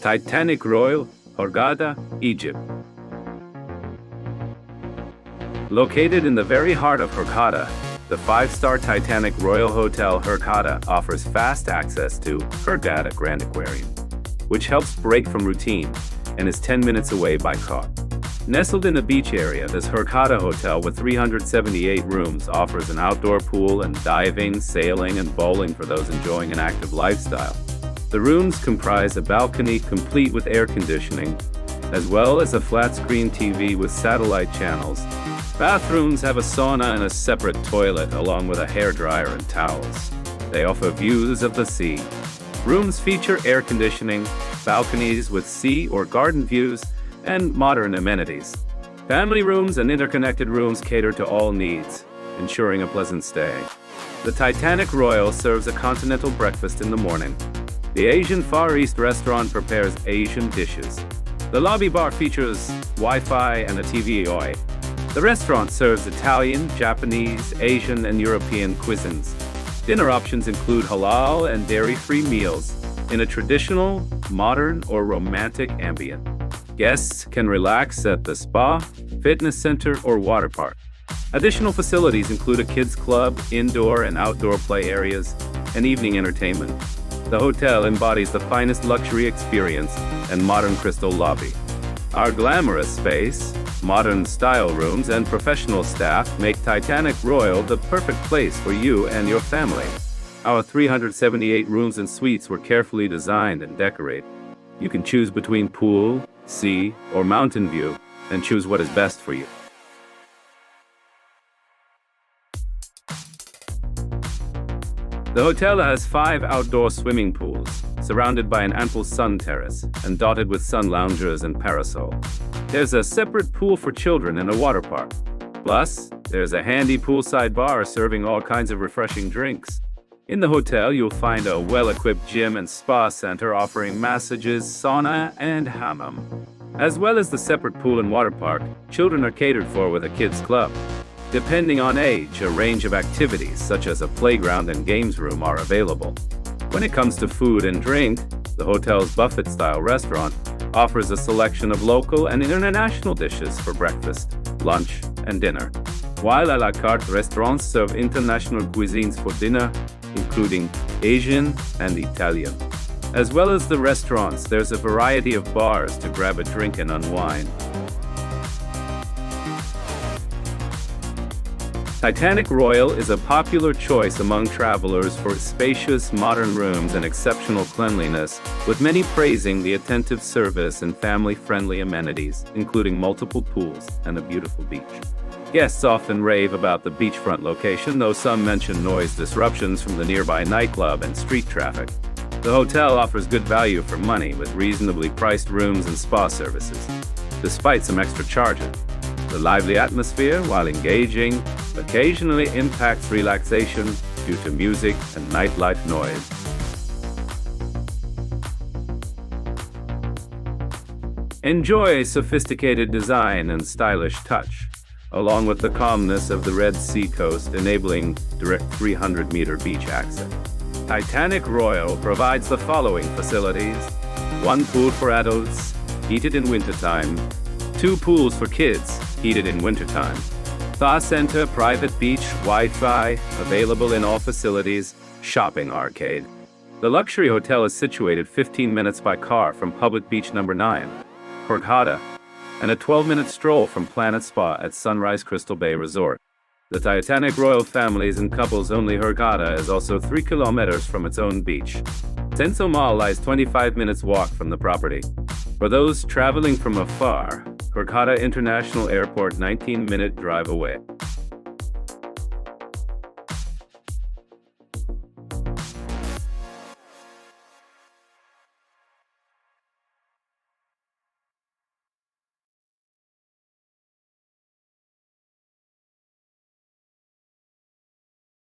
Titanic Royal Hurghada, Egypt. Located in the very heart of Hurghada, the five-star Titanic Royal Hotel Hurghada offers fast access to Hurghada Grand Aquarium, which helps break from routine and is 10 minutes away by car. Nestled in a beach area, this Hurghada hotel with 378 rooms offers an outdoor pool and diving, sailing, and bowling for those enjoying an active lifestyle. The rooms comprise a balcony complete with air conditioning, as well as a flat-screen TV with satellite channels. Bathrooms have a sauna and a separate toilet, along with a hairdryer and towels. They offer views of the sea. Rooms feature air conditioning, balconies with sea or garden views, and modern amenities. Family rooms and interconnected rooms cater to all needs, ensuring a pleasant stay. The Titanic Royal serves a continental breakfast in the morning. The Asian Far East restaurant prepares Asian dishes. The lobby bar features Wi-Fi and a TV. The restaurant serves Italian, Japanese, Asian, and European cuisines. Dinner options include halal and dairy-free meals in a traditional, modern, or romantic ambient. Guests can relax at the spa, fitness center, or water park. Additional facilities include a kids club, indoor and outdoor play areas, and evening entertainment. The hotel embodies the finest luxury experience and modern crystal lobby. Our glamorous space, modern style rooms, and professional staff make Titanic Royal the perfect place for you and your family. Our 378 rooms and suites were carefully designed and decorated. You can choose between pool, sea, or mountain view, and choose what is best for you. The hotel has 5 outdoor swimming pools, surrounded by an ample sun terrace, and dotted with sun loungers and parasol. There's a separate pool for children and a water park. Plus, there's a handy poolside bar serving all kinds of refreshing drinks. In the hotel, you'll find a well-equipped gym and spa center offering massages, sauna, and hammam. As well as the separate pool and water park, children are catered for with a kids club. Depending on age, a range of activities such as a playground and games room are available. When it comes to food and drink, the hotel's buffet-style restaurant offers a selection of local and international dishes for breakfast, lunch, and dinner, while a la carte restaurants serve international cuisines for dinner, including Asian and Italian. As well as the restaurants, there's a variety of bars to grab a drink and unwind. Titanic Royal is a popular choice among travelers for spacious, modern rooms and exceptional cleanliness, with many praising the attentive service and family-friendly amenities, including multiple pools and a beautiful beach. Guests often rave about the beachfront location, though some mention noise disruptions from the nearby nightclub and street traffic. The hotel offers good value for money with reasonably priced rooms and spa services, despite some extra charges. The lively atmosphere, while engaging, occasionally impacts relaxation due to music and nightlife noise. Enjoy sophisticated design and stylish touch, along with the calmness of the Red Sea coast, enabling direct 300-meter beach access. Titanic Royal provides the following facilities: 1 pool for adults, heated in wintertime, 2 pools for kids, heated in wintertime, spa center, private beach, Wi-Fi, available in all facilities, shopping arcade. The luxury hotel is situated 15 minutes by car from public beach number 9, Hurghada, and a 12-minute stroll from Planet Spa at Sunrise Crystal Bay Resort. The Titanic Royal Families and Couples-Only Hurghada is also 3 kilometers from its own beach. Senso Mall lies 25 minutes walk from the property. For those traveling from afar, Hurghada International Airport 19-minute drive away.